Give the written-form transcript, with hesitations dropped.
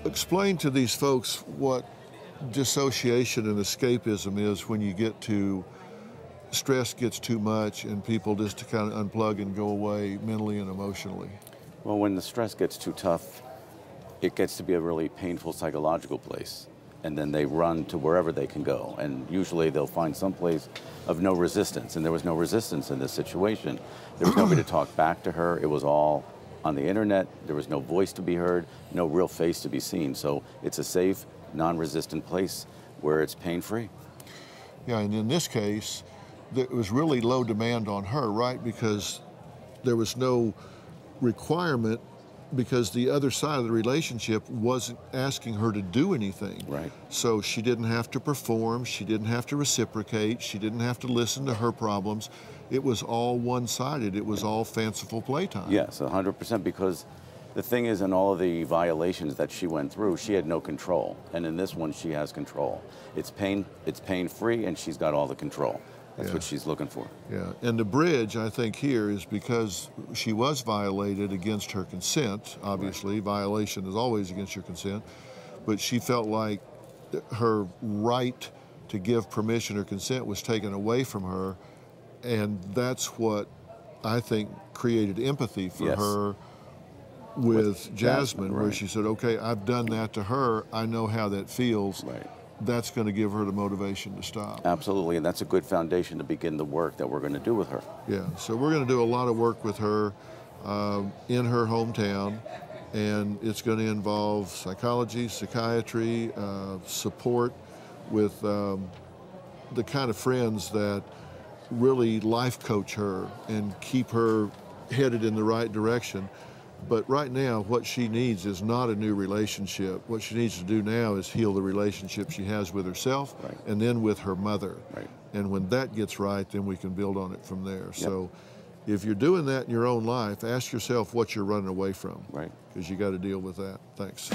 Explain to these folks what dissociation and escapism is when you get to stress gets too much and people just kind of unplug and go away mentally and emotionally. Well, when the stress gets too tough, it gets to be a really painful psychological place. And then they run to wherever they can go. And usually they'll find some place of no resistance. And there was no resistance in this situation. There was nobody to talk back to her. It was all on the internet. There was no voice to be heard, no real face to be seen. So it's a safe, non-resistant place where it's pain-free. Yeah, and in this case, there was really low demand on her, right? Because there was no requirement, because the other side of the relationship wasn't asking her to do anything. Right. So she didn't have to perform, she didn't have to reciprocate, she didn't have to listen to her problems. It was all one-sided, it was all fanciful playtime. Yes, 100%, because the thing is, in all of the violations that she went through, she had no control. And in this one, she has control. It's pain-free, and she's got all the control. That's what she's looking for. Yeah, and the bridge, I think, here is because she was violated against her consent. Obviously, violation is always against your consent. But she felt like her right to give permission or consent was taken away from her. And that's what I think created empathy for her with Jasmine, where she said, okay, I've done that to her. I know how that feels. Right. That's going to give her the motivation to stop. Absolutely, and that's a good foundation to begin the work that we're going to do with her. Yeah, so we're going to do a lot of work with her in her hometown, and it's going to involve psychology, psychiatry, support with the kind of friends that really life coach her and keep her headed in the right direction. But right now, what she needs is not a new relationship. What she needs to do now is heal the relationship she has with herself and then with her mother. Right. And when that gets right, then we can build on it from there. Yep. So if you're doing that in your own life, ask yourself what you're running away from. Right. Because you got to deal with that. Thanks.